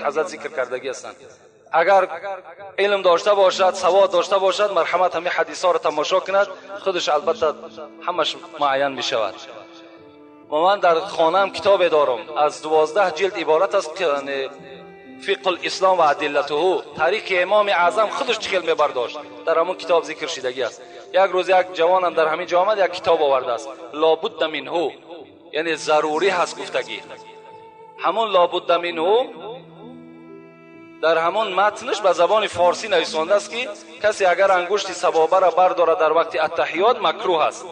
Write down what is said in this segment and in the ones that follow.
حضرت ذکر کردگی هستند. اگر علم داشته باشد، سواد داشته باشد، مرحمت همین حدیث ها را تماشا کند، خودش البته همش معین می شود. من در خانه‌ام کتاب دارم از 12 جلد عبارت است که فقه الاسلام و ادلته، تاریخ امام اعظم خودش چه علم برداشت در همون کتاب ذکر شدگی است. یک روز یک جوانم در همین جامعه یک کتاب آورده است، لابد منه، یعنی ضروری هست گفتگی. همون لابد منه در همون متنش به زبان فارسی نویسنده است که کسی اگر انگشت سبابه را بردارد در وقت التحیات مکروه است.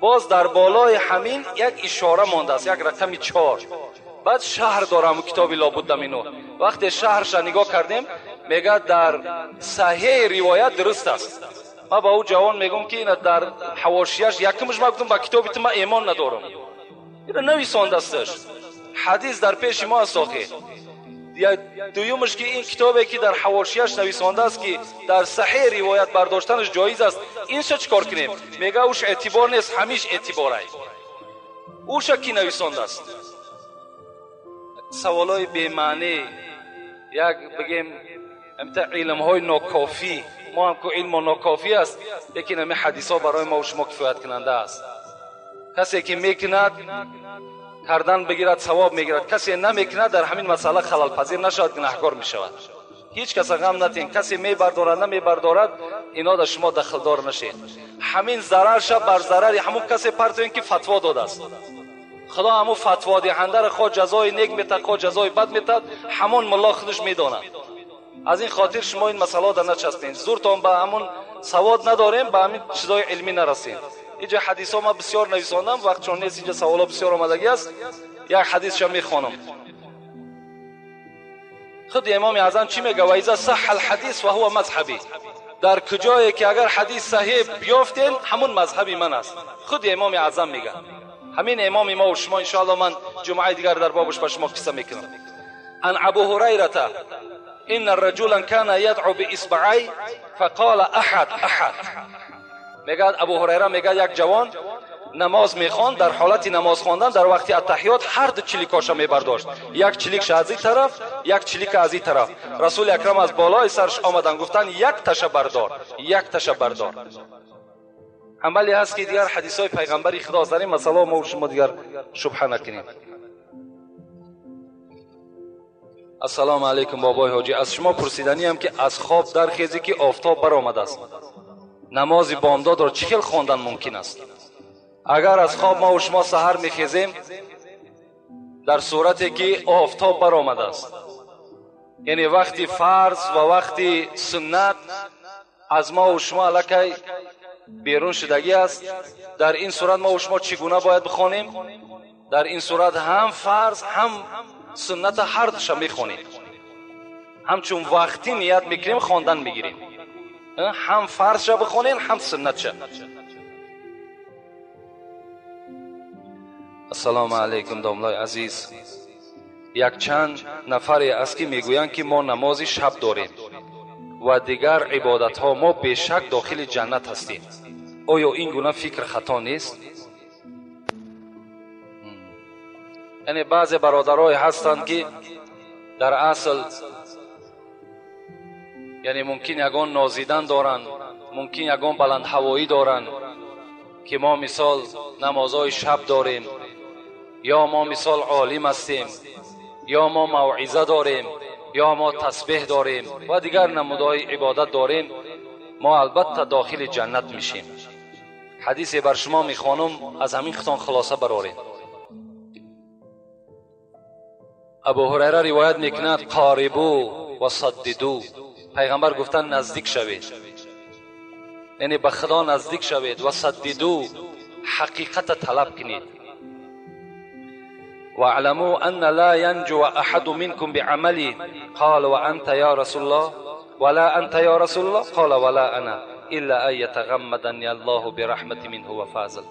باز در بالای همین یک اشاره مانده است، یک رقم 4. بعد شهر دارم کتاب لابد منه. وقتی شهرش نگاه کردیم میگه در صحیح روایت درست است. ما با او جوان میگم که این در حواشیش یکمش ما گفتم با کتاب تو ما ایمان ندارم، این نویسنده استش، حدیث در پیش ما است. آخه دویمش که این کتابی که در حواشیش نویسنده است که در صحیح روایت برداشتنش جایز است، این چه کار کنیم؟ میگه اوش اعتبار نیست، همیش اعتباره. اوش کی نویسنده است؟ سوالای بی معنی، یک بگیم امتا علم های ناکافی. ما هم که علم ناکافی است، لیکن همه حدیث ها برای ما و شما کفایت کننده است. کسی که میکند کردن بگیرد ثواب میگیرد، کسی نمیکند در همین مسئله خلل پذیر نشود، گناهکار میشود. هیچ کس غم نتین، کسی میبردارد نمیبردارد اینا در شما دخل دار نشین. همین ضرر شب بر ضرر همون کسی پرتوین که فتوا داده است. خدا همون فتوا دهنده را خود جزای نیک میتد، خود جزای بد میتد، همون ملا خودش میداند. از این خاطر شما این مسئله در نچسبین، زورتان به همون سواد نداریم، به همین چیزای علمی نرسین. اینجا حدیث ها ما بسیار نویساندم، وقت چون نیست اینجا سوالا بسیار آمدگی است. یک حدیث شما میخوانم. خود امام اعظم چی میگه؟ و اذا صح الحدیث و هو مذهبی، در کجایی که اگر حدیث صحیح بیافتین همون مذهبی من است. خود امام اعظم میگه. همین امام ما و شما ان شاء الله من جمعه دیگر در بابش به شما قصه میکنم. ان ابو هریره ان الرجل كان يدعو باصبعي فقال احد احد. میگه ابو هریره میگه یک جوان نماز میخواند، در حالت نماز خواندن در وقت التحیات هر دو چلیکاشو میبرداشت، یک چلیکش از این طرف یک چلیک از این طرف. رسول اکرم از بالای سرش آمدن گفتن یک تشه بردار، یک تشه بردار. عملی هست که دیگر حدیث های پیغمبری خدا در این مسئله ما و شما دیگر شبهه نکنیم. السلام علیکم بابای حاجی، از شما پرسیدنی هم که از خواب در خیزی که آفتاب برآمده است نماز بامداد را چه خیل خواندن ممکن است؟ اگر از خواب ما و شما سحر میخیزیم در صورتی که آفتاب برآمده است، یعنی وقتی فرض و وقتی سنت از ما و شما الکی بیرون شدگی است، در این صورت ما و شما چگونه باید بخوانیم؟ در این صورت هم فرض هم سنت هر دوش میخوانیم، همچون وقتی نیت میکنیم خواندن میگیریم، هم فرض شا بخوانیم هم سنت شا. السلام علیکم داملای عزیز، یک چند نفری است که میگویند که ما نماز شب داریم و دیگر عبادت ها ما بیشک داخل جنت هستیم. آیا این گونه فکر خطا نیست؟ یعنی بعض برادرای هستند که در اصل یعنی ممکن یگان نازیدن دارن، ممکن یگان بلند هوایی دارن که ما مثال نمازهای شب داریم، یا ما مثال عالم هستیم، یا ما موعظه داریم، یا ما تسبیح داریم و دیگر نمودهای عبادت داریم، ما البته داخل جنت میشیم. حدیث بر شما میخوانم از همین خطان خلاصه براریم. ابو هریره روایت میکند قاربو و صددو، پیغمبر گفتن نزدیک شوید، یعنی به خدا نزدیک شوید، و صددو حقیقت طلب کنید. واعلموا ان لا ينجو احد منكم بعمله قال وانت يا رسول الله ولا انت يا رسول الله قال ولا انا الا ان يتغمدني الله برحمت منه و فضل.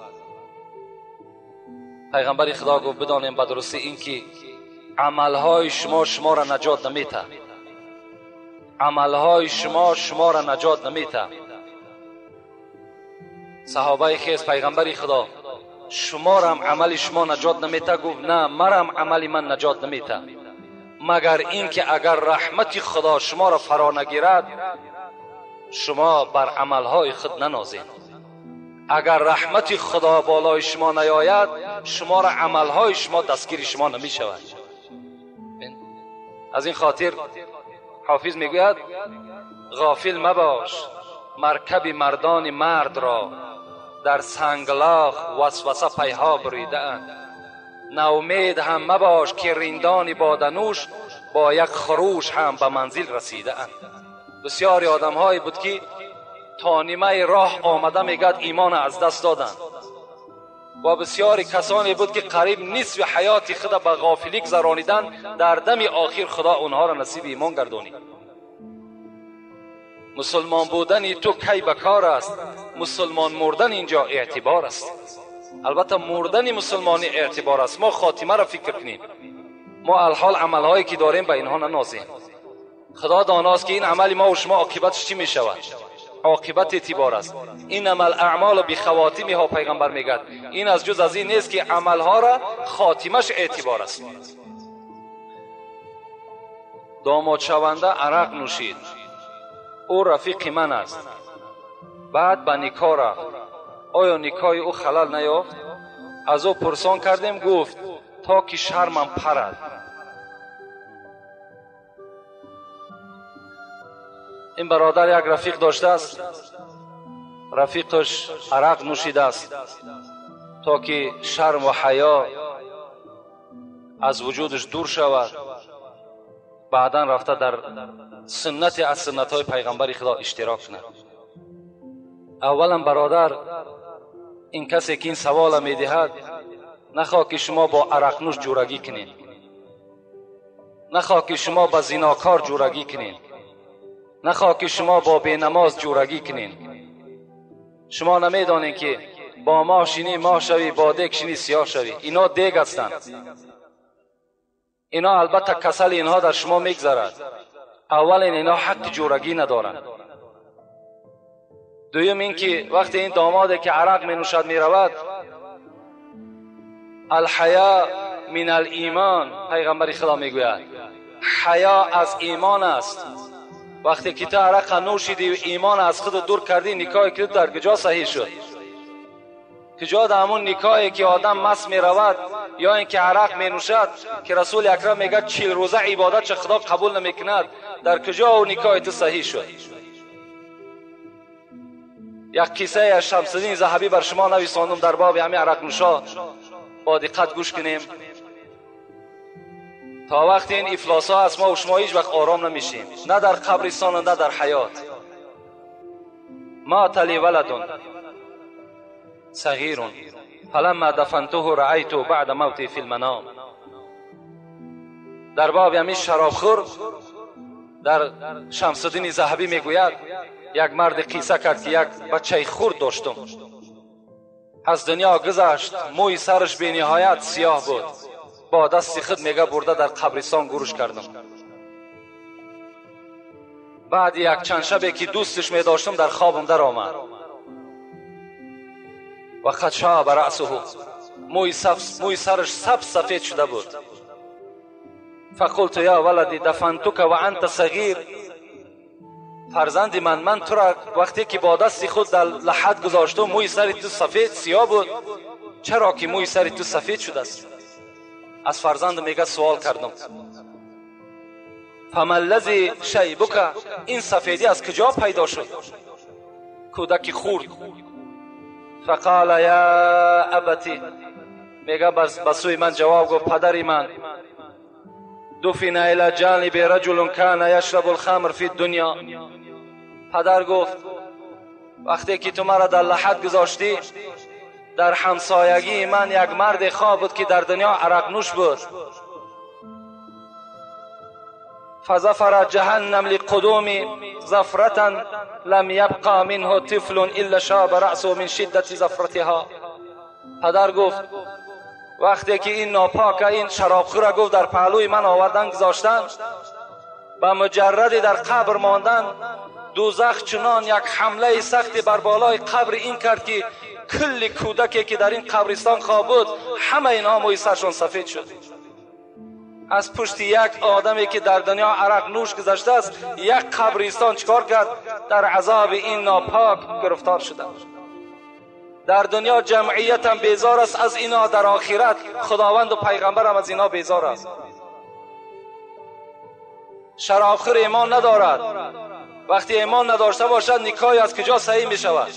پیغمبر خدا گفت بدانیم به درستی این که عملهای شما را نجات نمیده، عملهای شما را نجات نمیده. صحابه خیز پیغمبر خدا شما را هم عمل شما نجات نمیته؟ گفت نه، مرا هم عمل من نجات نمیته، مگر اینکه اگر رحمت خدا شما را فرا نگیرد شما بر عملهای خود ننازید. اگر رحمت خدا بالای شما نیاید شما را عملهای شما دستگیر شما نمی شود. از این خاطر حافظ میگوید غافل مباش مرکب مردان مرد را، در سنگلاخ وسوسه پیها بریده اند. ناامید هم مباش که رندان بادنوش با یک خروش هم به منزل رسیده اند. بسیاری آدم هایی بود که تا نیمه راه آمده میگد ایمان از دست دادند و بسیاری کسانی بود که قریب نصف حیات خود به غافلی گذرانیدند. در دم آخر خدا اونها را نصیب ایمان گردانید. مسلمان بودن تو کی بکار است؟ مسلمان مردن اینجا اعتبار است. البته مردن مسلمانی اعتبار است. ما خاتمه را فکر کنیم. ما الحال عملهایی که داریم به اینها ننازیم. خدا داناست که این عمل ما و شما عاقبتش چی می شود. عاقبت اعتبار است. این عمل اعمال بخواتمها پیغمبر میگه این از جز از این نیست که عملها را خاتمش اعتبار است. داماد شونده عرق نوشید، او رفیق من است. بعد به نکاح رفت. آیا نکاح او خلل نیافت؟ از او پرسان کردیم، گفت تا که شرمم پرد. این برادر یک رفیق داشته است، رفیقش عرق نوشیده است تا که شرم و حیا از وجودش دور شود. بعدا رفته در سنت از سنت های پیغمبر خدا اشتراک کنه. اولا برادر، این کسی که این سوال میدهد نخواه که شما با عرق نوش جورگی کنین، نخواه که شما با زناکار جورگی کنین، نخواه که شما با بینماز جورگی کنین. شما نمیدانین که با ما شینی ما شوی، با دیگ شینی سیاه شوی. اینا دیگ هستند. اینا البته کسل اینها در شما میگذرد. اول اینا حق جورگی ندارند. دویم این که وقتی این داماده که عرق می نوشد می رود، الحیا من الایمان، پیغمبر خدا می گوید حیا از ایمان است. وقتی که تو عرق نوشیدی و ایمان از خود دور کردی، نکاح که در کجا صحیح شد؟ کجا در همون نکاحی که آدم مست می رود یا اینکه عرق می نوشد که رسول اکرم میگه 40 روزه عبادت چه خدا قبول نمی کند، در کجا او نکاح تو صحیح شد؟ یک قصه از شمس الدین ذهبی بر شما نویساندم در باب همین عرق نوشا. با دقت گوش کنیم. تا وقتی این افلاس ها است ما و شما هیچ وقت آرام نمیشیم، نه در قبرستان نه در حیات. مات لی ولد صغیر فلما دفنته رأیته بعد موتی فی المنام. در باب همین شرابخور در شمس الدین ذهبی میگوید یک مرد قصه کرد که یک بچه خرد داشتم، از دنیا گذشت، موی سرش به نهایت سیاه بود، با دست خود میگه برده در قبرستان گورش کردم. بعد یک چند شبه که دوستش می داشتم در خوابم در آمد و قد شاب رأسه، موی سرش سفید شده بود. فقلت یا ولدی دفنتک و انت صغیر، فرزند من تو را وقتی که با دست خود در لحد گذاشتم موی سر تو سفید سیاه بود، چرا که موی سر تو سفید شده است؟ از فرزند میگه سوال کردم فما الذی شیبک، این سفیدی از کجا پیدا شد؟ کودک خورد. فقال یا ابتی، میگه بسوی من جواب گفت پدری من، دفن الی جانب رجل کان یشرب الخمر فی الدنیا. پدر گفت وقتی که تو مرا در لحد گذاشتی در همسایگی من یک مرد خواب بود که در دنیا عرق نوش بود. فزفر جهنم لقدوم زفرة لم يبقى منه طفل الا شاب رأسه من شدت زفرتها. پدر گفت وقتی که این ناپاک این شرابخور گفت در پهلوی من آوردن گذاشتن، با مجرد در قبر ماندن دوزخ چنان یک حمله سختی بر بالای قبر این کرد که کل کودکی که در این قبرستان خواب بود همه اینها موی سرشون سفید شد. از پشت یک آدمی که در دنیا عرق نوش گذشته است یک قبرستان چکار کرد؟ در عذاب این ناپاک گرفتار شده. در دنیا جمعیت هم بیزار است از اینا، در آخرت خداوند و پیغمبر هم از اینا بیزار است. شرابخور ایمان ندارد، وقتی ایمان نداشته باشد نکاح از کجا صحیح می شود؟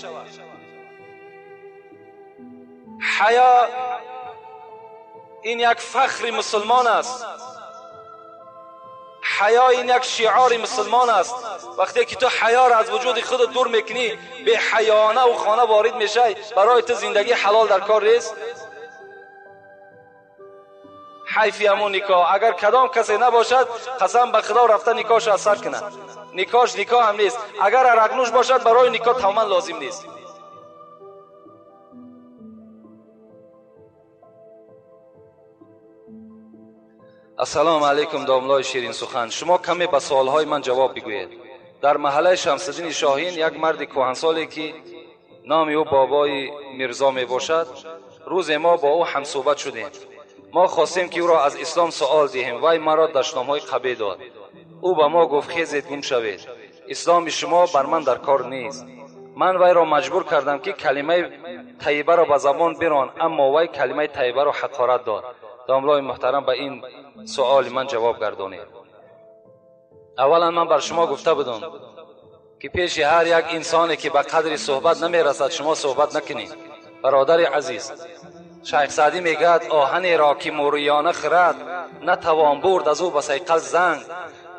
حیا این یک فخر مسلمان است، حیا این یک شعار مسلمان است. وقتی که تو حیا را از وجود خود دور میکنی به حیانه و خانه وارد میشی، برای تو زندگی حلال در کار نیست. حیفی همون نکاح، اگر کدام کسی نباشد قسم به خدا رفته نکاحش را سر کنه. نکاحش نکاح هم نیست. اگر عرق نوش باشد برای نکاح تماما لازم نیست. السلام علیکم داملای شیرین سخن. شما کمی به سوالهای من جواب بگویید. در محله شمس‌الدین شاهین یک مرد کهنسالی که نام او بابای میرزا می باشد، روز ما با او هم صحبت شدیم. ما خواستیم که او را از اسلام سوال دهیم. وی مرا دشنام‌های قبیح داد. او به ما گفت خیزید گم شوید، اسلام شما بر من در کار نیست. من وی را مجبور کردم که کلمه طیبه را به زبان بران، اما وی کلمه طیبه را حقارت داد. داملای محترم به این سوال من جواب گردانید. اولا من بر شما گفته بودم که پیش هر یک انسانی که به قدر صحبت نمی رسد شما صحبت نکنید. برادر عزیز، شیخ سعدی میگد آهن را که موریانه خرد، نتوان برد از او به صیقل زنگ.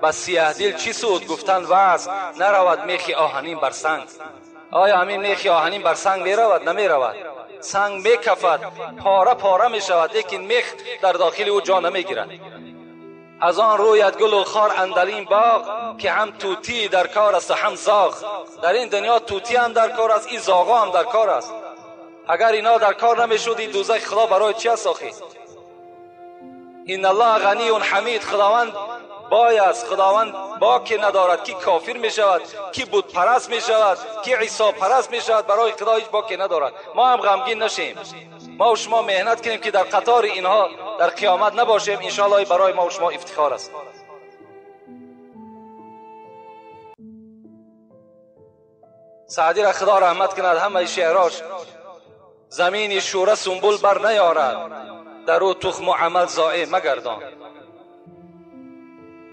به سیاه دل چی سود گفتن وعظ، نرود میخ آهنین بر سنگ. آیا همین میخ آهنین بر سنگ می رود؟ نمی رود. سنگ می کفد، پاره پاره می شود، لیکن میخ در داخل او جا نمی گیرد. از آن رویت گل و خار اندرین باغ، که هم توتی در کار است و هم زاغ. در این دنیا توتی هم در کار است، این زاغا هم در کار است. اگر اینا در کار نمی شدی دوزخ خدا برای چی است آخی؟ این الله غنی و حمید، خداوند بای است. خداوند با که ندارد، کی کافر می شود، کی بت پرست می شود، کی عیسی پرست می شود. برای خدا هیچ با که ندارد. ما هم غمگین نشیم، ما و شما مهنت کنیم که در قطار اینها در قیامت نباشیم. انشاءالله برای ما و شما افتخار است. سعدی را خدا رحمت کند، همه شعراش زمین شوره سنبول بر نیارد، در او تخم و عمل ضایع مگردان.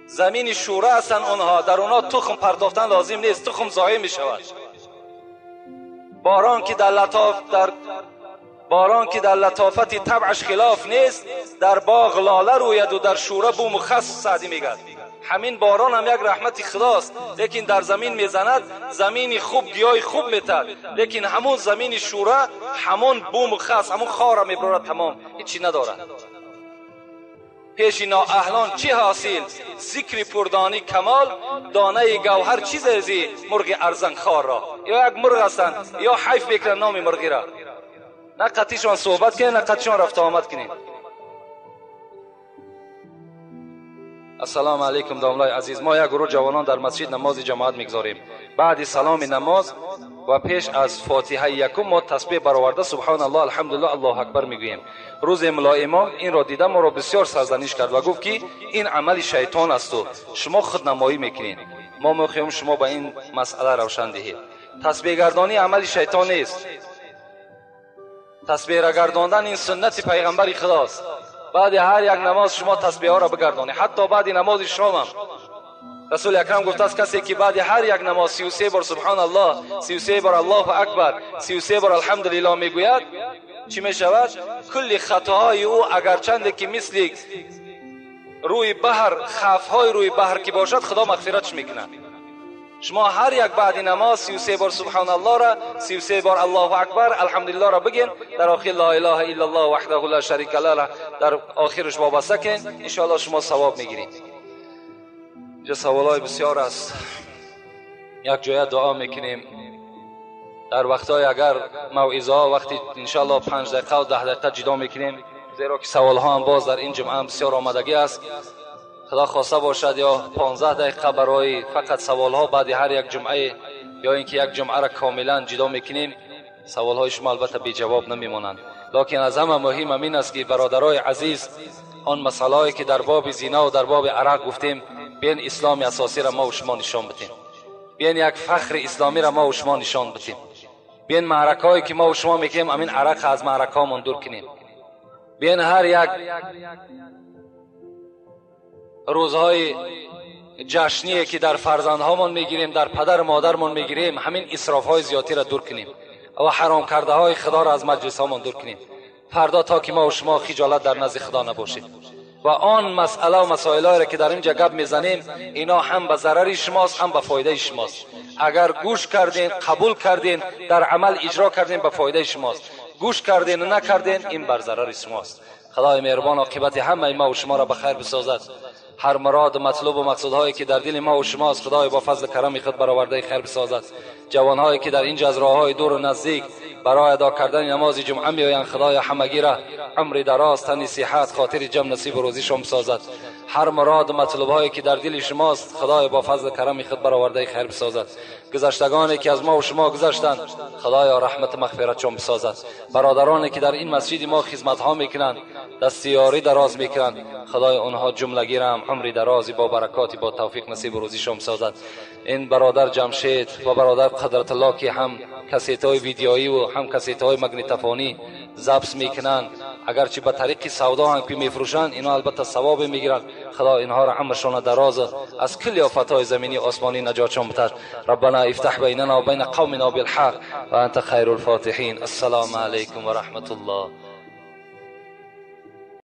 زمین شوره هستند اونها، در اونها تخم پرداختن لازم نیست، تخم ضایع می شود. باران که در لطافت طبعش خلاف نیست، در باغ لاله روید و در شوره بوم و خس. سعدی میگد همین باران هم یک رحمت خداست، لیکن در زمین میزند، زمین خوب گیاه خوب میتد، لیکن همون زمین شوره همون بوم و خس، همون خار میبرد، تمام هیچی ندارد. پیش نااهلان چی حاصل؟ ذکر پردانی کمال، دانه گوهر چی زیزی؟ مرغ ارزن خار را. یا یک مرغ هستند یا حیف بکنن نام مرغی را. نه قطعشان صحبت کنید نه قطعشان رفت آمد کنید. السلام علیکم داملای عزیز. ما یک گروه جوانان در مسجد نماز جماعت میگذاریم. بعد سلام نماز و پیش از فاتحه یکم ما تسبیح برآورده سبحان الله الحمدلله الله اکبر میگوییم. روز مولا امام این را دیده ما را بسیار سرزنش کرد و گفت که این عمل شیطان است و شما خودنمایی میکنید. ما میخواهیم شما به این مسئله روشن دهید. تسبیح گردانی عمل شیطان نیست. تسبیح را گرداندن این سنت پیغمبر خداست. بعد هر یک نماز شما تسبیح ها را بگردانید، حتی بعد نماز شام هم. رسول اکرم گفته است کسی که بعد هر یک نماز 33 بار سبحان الله، 33 بار الله اکبر، 33 بار الحمدلله میگوید، چی می شود؟ کل خطاهای او اگرچند که مثل روی بحر، خفهای روی بحر که باشد، خدا مغفرتش میکنه. شما هر یک بعد نماز 33 بار سبحان الله را، 33 بار الله اکبر، الحمدلله را بگین، در آخر لا اله الا الله وحده لا شریک له را در آخرش وابسته کن، ان شاء الله شما ثواب میگیرید. اینجا سوالای بسیار است. یک جای دعا میکنیم در وقتای اگر موعظه ها وقتی ان شاء الله 5 دقیقه و 10 دقیقه جدا میکنیم، زیرا که سوال ها هم باز در این جمعه بسیار آمادگی است. خدا خواسته باشد یا 15 دقیقه برای فقط سوال ها بعد هر یک جمعه، یا اینکه یک جمعه را کاملا جدا میکنیم سوال های شما البته بی جواب نمیمانند، لکن از همه مهم این است که برادرای عزیز آن مسائلی که در باب زنا و در باب عرق گفتیم، بیاین اسلام اساسی را ما و شما نشان بدیم، بیاین یک فخر اسلامی را ما و شما نشان بدیم، بیاین معرکه‌ای که ما و شما میگیم امین عرق از معرکه‌مون دور کنیم، بیاین هر یک روزهای جشنی که در فرزندهامون میگیریم، در پدر مادرمون میگیریم، همین اسراف‌های زیادی را دور کنیم و حرام کرده های خدا را از مجلس هامون دور کنیم. فردا تا که ما و شما خجالت در نزد خدا نباشید و آن مسئله و مسائلی را که در اینجا گپ میزنیم اینا هم به ضرر شماست هم به فایده شماست. اگر گوش کردین، قبول کردین، در عمل اجرا کردین به فایده شماست، گوش کردین و نکردین این بر ضرر شماست. خدای مهربان عاقبت همه ما و شما را به خیر بسازد. هر مراد و مطلوب و مقصودهایی که در دل ما و شماست خدای با فضل کرم خود برآورده خیر بسازد. جوانهایی که در اینجا از راههای دور و نزدیک برای ادا کردن نماز جمعه میآیند خدای همگی را عمر دراز، تن صحت، خاطر جمع نصیب و روزیشان بسازد. هر مراد و مطلوبهایی که در دل شماست خدای با فضل کرم خود برآورده خیر بسازد. گذشتگانی که از ما و شما گذشتند خدایا رحمت مغفرتشان بسازد. برادرانی که در این مسجد ما خدمت ها میکنند، دستیاری دراز میکنند، خدای آنها جملگی را هم عمر درازی با برکاتی با توفیق نصیب و روزیشان بسازد. این برادر جمشید و برادر قدرت الله که هم کسیت‌های ویدیویی و هم کسیت‌های مگنیتوفونی ضبط میکنند، اگرچه به طریق سودا هم که میفروشند اینا البته ثواب میگیرند. خدا اینها را عمرشان دراز از کل آفت‌های زمینی آسمانی نجاتشان بده. ربنا افتح بیننا و بین قومنا بالحق و انت خیر الفاتحین. السلام علیکم و رحمت الله.